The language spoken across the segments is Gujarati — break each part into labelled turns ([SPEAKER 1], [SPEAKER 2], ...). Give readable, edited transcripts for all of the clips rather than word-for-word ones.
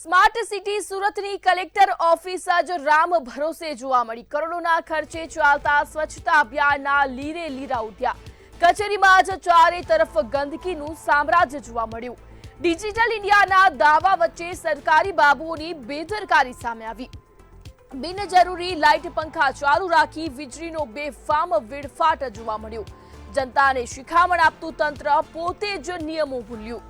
[SPEAKER 1] સ્માર્ટ સિટી સુરતની કલેક્ટર ઓફિસ જ રામ ભરોસે જોવા મળી। કરોડોના ખર્ચે ચાલતા સ્વચ્છતા અભિયાનના લીરે લીરા ઉઠ્યા। કચેરીમાં જ ચારે તરફ ગંદકીનું સામ્રાજ્ય જોવા મળ્યું। ડિજિટલ ઇન્ડિયાના દાવા વચ્ચે સરકારી બાબુઓની બેદરકારી સામે આવી। બિનજરૂરી લાઇટ પંખા ચાલુ રાખી વીજળીનો બેફામ વેડફાટ જોવા મળ્યો। જનતાને શિખામણ આપતું તંત્ર પોતે જ નિયમો ભૂલ્યું।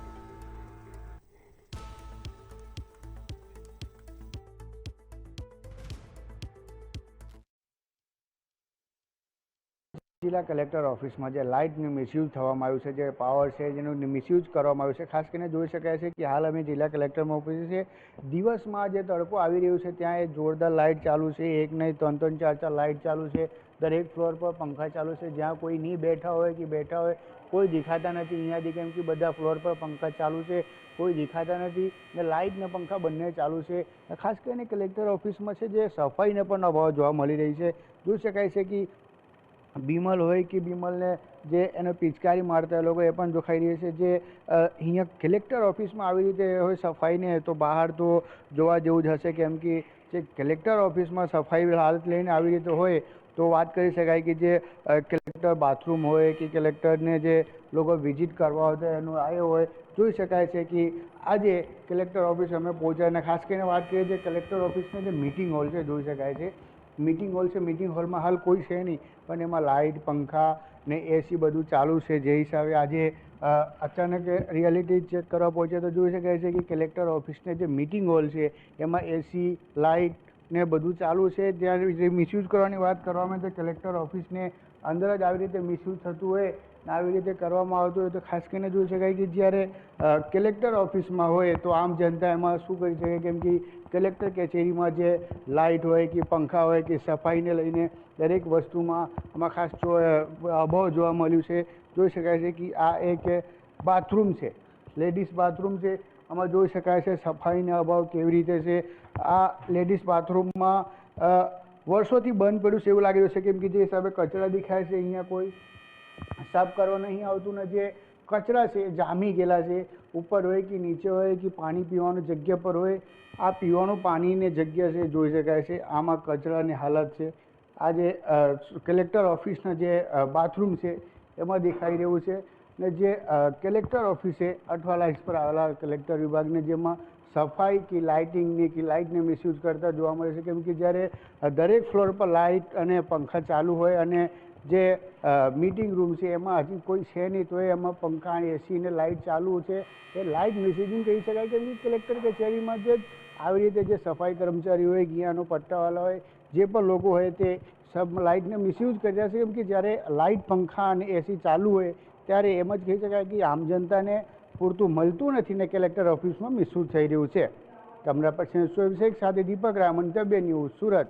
[SPEAKER 2] જિલ્લા કલેક્ટર ઓફિસમાં જે લાઇટનું મિસયુઝ થવામાં આવ્યું છે, જે પાવર છે જેનું મિસયુઝ કરવામાં આવ્યું છે, ખાસ કરીને જોઈ શકાય છે કે હાલ અમે જિલ્લા કલેક્ટરમાં ઓફિસ છે, દિવસમાં જે તડકો આવી રહ્યું છે ત્યાં એ જોરદાર લાઇટ ચાલુ છે। એક નહીં ત્રણ ત્રણ ચાર ચાર લાઇટ ચાલુ છે। દરેક ફ્લોર પર પંખા ચાલુ છે। જ્યાં કોઈ નહીં બેઠા હોય કે બેઠા હોય કોઈ દેખાતા નથી અહીંયાથી, કેમ કે બધા ફ્લોર પર પંખા ચાલુ છે, કોઈ દેખાતા નથી ને લાઇટ ને પંખા બંને ચાલુ છે। ખાસ કરીને કલેક્ટર ઓફિસમાં છે જે સફાઈને પણ અભાવ જોવા મળી રહી છે। જોઈ શકાય છે કે બીમલ હોય કે બીમલને જે એને પિચકારી મારતા લોકો એ પણ દેખાઈ રહી છે। જે અહીંયા કલેક્ટર ઓફિસમાં આવી રીતે હોય સફાઈને તો બહાર તો જોવા જેવું જ હશે, કેમ કે જે કલેક્ટર ઓફિસમાં સફાઈ હાલત લઈને આવી રીતે હોય તો વાત કરી શકાય કે જે કલેક્ટર બાથરૂમ હોય કે કલેક્ટરને જે લોકો વિઝિટ કરવા હોય એનું આવ્યો હોય। જોઈ શકાય છે કે આજે કલેક્ટર ઓફિસ અમે પહોંચ્યા અને ખાસ કરીને વાત કરીએ જે કલેક્ટર ઓફિસનો જે મિટિંગ હોલ છે, જોઈ શકાય છે મિટિંગ હોલ છે। મિટિંગ હોલમાં હાલ કોઈ છે નહીં, પણ એમાં લાઇટ પંખા ને એસી બધું ચાલુ છે। જે હિસાબે આજે અચાનક રિયાલિટી ચેક કરવા પહોંચ્યા તો જોઈ શકાય છે કે કલેક્ટર ઓફિસને જે મિટિંગ હોલ છે એમાં એસી લાઇટ ને બધું ચાલુ છે। ત્યાં જે મિસયુઝ કરવાની વાત કરવામાં તો કલેક્ટર ઓફિસને અંદર જ આવી રીતે મિસયુઝ થતું હોય ને આવી રીતે કરવામાં આવતું હોય તો ખાસ કરીને જોઈ શકાય કે જ્યારે કલેક્ટર ઓફિસમાં હોય તો આમ જનતા એમાં શું કરી શકે, કેમ કે કલેક્ટર કચેરીમાં જે લાઇટ હોય કે પંખા હોય કે સફાઈને લઈને દરેક વસ્તુમાં આમાં ખાસ અભાવ જોવા મળ્યું છે। જોઈ શકાય છે કે આ એક બાથરૂમ છે, લેડીઝ બાથરૂમ છે। આમાં જોઈ શકાય છે સફાઈનો અભાવ કેવી રીતે છે। આ લેડીઝ બાથરૂમમાં વર્ષોથી બંધ પડ્યું છે એવું લાગી રહ્યું છે, કેમ કે જે હિસાબે કચરા દેખાય છે અહીંયા કોઈ સાફ કરવા નહીં આવતું ને જે કચરા છે જામી ગયેલા છે, ઉપર હોય કે નીચે હોય કે પાણી પીવાની જગ્યા પર હોય। આ પીવાનું પાણીની જગ્યા છે, જોઈ શકાય છે આમાં કચરાની હાલત છે। આ જે કલેક્ટર ઓફિસના જે બાથરૂમ છે એમાં દેખાઈ રહ્યું છે ને જે કલેક્ટર ઓફિસે અઠવા લાઇટ્સ પર આવેલા કલેક્ટર વિભાગને જેમાં સફાઈ કે લાઇટિંગની કે લાઇટને મિસયુઝ કરતા જોવા મળે છે, કેમ કે જ્યારે દરેક ફ્લોર પર લાઇટ અને પંખા ચાલુ હોય અને જે મીટિંગ રૂમ છે એમાં હજી કોઈ છે નહીં તો એમાં પંખા એસી ને લાઇટ ચાલુ છે। એ લાઇટ મિસયુઝિંગ કહી શકાય, કેમ કે કલેક્ટર કચેરીમાં જે આવી રીતે જે સફાઈ કર્મચારી હોય ગિયાનો પટ્ટાવાળા હોય જે પણ લોકો હોય તે સબ લાઇટને મિસયુઝ કર્યા છે, કેમ કે જ્યારે લાઇટ પંખા અને એસી ચાલુ હોય ત્યારે એમ જ કહી શકાય કે આમ જનતાને પૂરતું મળતું નથી ને કલેક્ટર ઓફિસમાં મિસયુઝ થઈ રહ્યું છે। કેમેરા પર્સન શેખ સાથે દીપક રામન, WNews, સુરત।